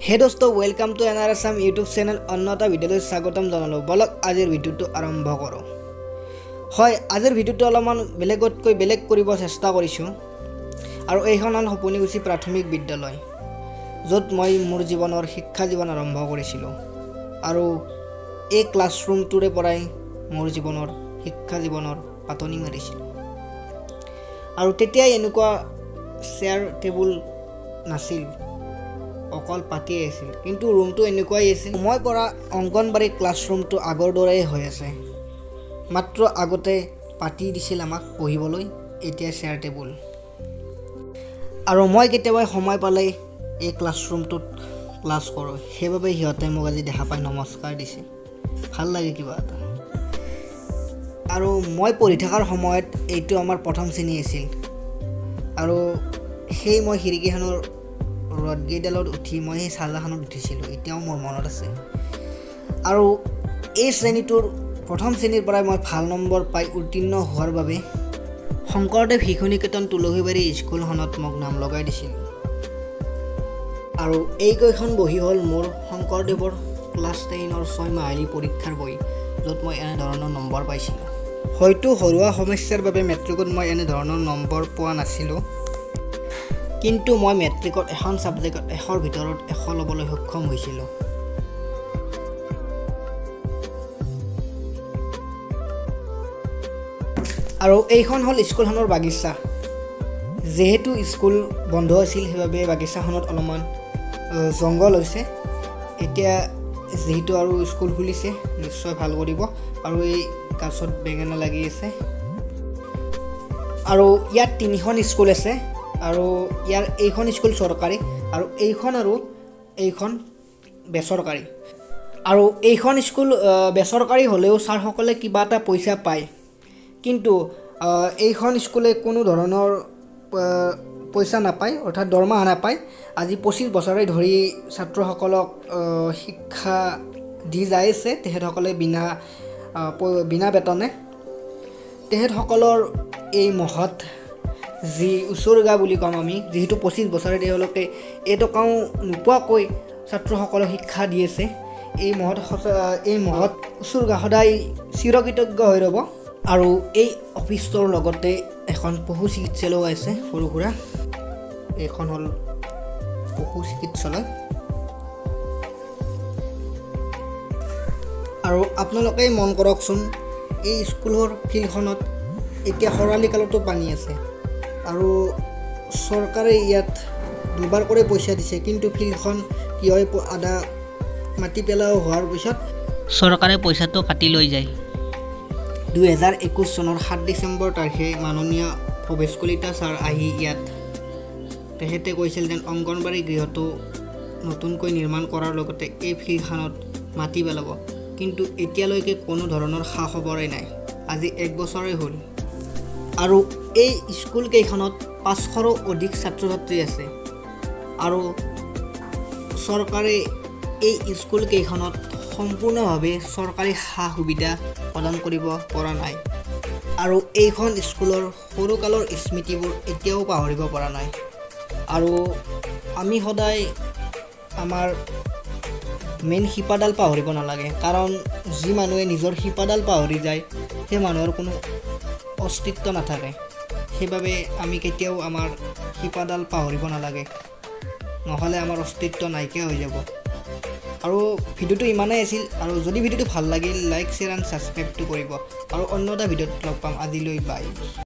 হে দোস্ত welcome to এনার আসাম ইউটিউব চেনেল অন্য এটা ভিডিঅ'লৈ স্বাগতম জনালোঁ বলক আজিৰ ভিডিঅ'টো আৰম্ভ কৰোঁ হয় আজিৰ ভিডিঅ'টো অলপমান বেলেগতকৈ বেলেগ কৰিব চেষ্টা কৰিছোঁ আৰু এইখন হ'ল সপোনিগুছি প্ৰাথমিক বিদ্যালয় য'ত মই মোৰ জীৱনৰ শিক্ষা জীৱন আৰম্ভ কৰিছিলোঁ আৰু এই ক্লাছৰুমটোৰে পৰাই মোৰ জীৱনৰ শিক্ষা জীৱনৰ পাতনি মাৰিছিলোঁ আৰু তেতিয়াই এনেকুৱা চেয়াৰ টেবুল নাছিল অকল পাতি আছিল কিন্তু ৰুমটো এনেকুৱাই আছিল মই পৰা অংগনবাড়ী ক্লাছৰুমটো আগৰ দৰেই হৈ আছে মাত্ৰ আগতে পাতি দিছিল আমাক পঢ়িবলৈ এতিয়া চেয়াৰ টেবুল আৰু মই কেতিয়াবা সময় পালে এই ক্লাছৰুমটোত ক্লাছ কৰোঁ সেইবাবে সিহঁতে মোক আজি দেখা পাই নমস্কাৰ দিছে ভাল লাগে কিবা এটা আৰু মই পঢ়ি থকাৰ সময়ত এইটো আমাৰ প্ৰথম শ্ৰেণী আছিল আৰু সেই মই খিৰিকীখনৰ ৰডগেইডালত উঠি মই সেই চাৰ্জাৰখনত উঠিছিলোঁ এতিয়াও মোৰ মনত আছে আৰু এই শ্ৰেণীটোৰ প্ৰথম শ্ৰেণীৰ পৰাই মই ভাল নম্বৰ পাই উত্তীৰ্ণ হোৱাৰ বাবে শংকৰদেৱ শিশু নিকেতন তুলসীবাৰী স্কুলখনত মোক নাম লগাই দিছিল আৰু এইকেইখন বহি হ'ল মোৰ শংকৰদেৱৰ ক্লাছ 10ৰ 6 মাহিলী পৰীক্ষাৰ বহি য'ত মই এনেধৰণৰ নম্বৰ পাইছিলোঁ হয়তো ঘৰুৱা সমস্যাৰ বাবে মেট্ৰিকত মই এনেধৰণৰ নম্বৰ পোৱা নাছিলোঁ কিন্তু মই মেট্ৰিকত এখন ছাবজেক্টত 100ৰ ভিতৰত 100 ল'বলৈ সক্ষম হৈছিলোঁ আৰু এইখন হ'ল স্কুলখনৰ বাগিচা যেহেতু স্কুল বন্ধ আছিল সেইবাবে বাগিচাখনত অলপমান জংঘল হৈছে এতিয়া যেহেতু আৰু স্কুল খুলিছে নিশ্চয় ভাল কৰিব আৰু এই গছত বেঙেনা লাগি আছে আৰু ইয়াত 3খন স্কুল আছে আৰু ইয়াৰ এইখন স্কুল চৰকাৰী আৰু এইখন বেচৰকাৰী আৰু এইখন স্কুল বেচৰকাৰী হ'লেও ছাৰসকলে কিবা এটা পইচা পায় কিন্তু এইখন স্কুলে কোনো ধৰণৰ পইচা নাপায় অৰ্থাৎ দৰমহা নাপায় আজি 25 বছৰে ধৰি ছাত্ৰসকলক শিক্ষা দি যাই আছে তেখেতসকলে বিনা বেতনে তেখেতসকলৰ এই মহৎ যি উচৰ্গা বুলি ক'ম আমি যিহেতু 25 বছৰে তেওঁলোকে এটকাও নোপোৱাকৈ ছাত্ৰসকলক শিক্ষা দি আছে এই মহৎ উচৰ্গা সদায় চিৰকৃতজ্ঞ হৈ ৰ'ব আৰু এই অফিচটোৰ লগতে এখন পশু চিকিৎসালয় আছে সৰু সুৰা এইখন হ'ল পশু চিকিৎসালয় আৰু আপোনালোকে মন কৰকচোন এই স্কুলৰ ফিল্ডখনত এতিয়া খৰালি কালতো পানী আছে আৰু চৰকাৰে ইয়াত দুবাৰ কৰি পইচা দিছে কিন্তু ফিল্ডখন কি হয় আধা মাটি পেলাও হোৱাৰ পিছত চৰকাৰে পইচাটো কাটি লৈ যায় 2021 চনৰ 7 ডিচেম্বৰ তাৰিখে মাননীয় ভৱেশ কলিতা ছাৰ আহি ইয়াত তেখেতে কৈছিল যেন অংগনবাড়ী গৃহটো নতুনকৈ নিৰ্মাণ কৰাৰ লগতে এই ফিল্ডখনত মাটি পেলাব কিন্তু এতিয়ালৈকে কোনো ধৰণৰ খা খবৰেই নাই আজি 1 বছৰেই হ'ল আৰু এই স্কুলকেইখনত 500ৰো অধিক ছাত্ৰ ছাত্ৰী আছে আৰু চৰকাৰে এই স্কুলকেইখনত সম্পূৰ্ণভাৱে চৰকাৰী সা সুবিধা প্ৰদান কৰিব পৰা নাই আৰু এইখন স্কুলৰ সৰুকালৰ স্মৃতিবোৰ এতিয়াও পাহৰিব পৰা নাই আৰু আমি সদায় আমাৰ মেইন শিপাডাল পাহৰিব নালাগে কাৰণ যি মানুহে নিজৰ শিপাডাল পাহৰি যায় সেই মানুহৰ কোনো অস্তিত্ব নাথাকে সেইবাবে আমি কেতিয়াও আমাৰ শিপাডাল পাহৰিব নালাগে নহ'লে আমাৰ অস্তিত্ব নাইকিয়া হৈ যাব আৰু ভিডিঅ'টো ইমানেই আছিল আৰু যদি ভিডিঅ'টো ভাল লাগিল লাইক শ্বেয়াৰ এণ্ড ছাবস্ক্ৰাইবটো কৰিব আৰু অন্য এটা ভিডিঅ'ত লগ পাম আজিলৈ বাই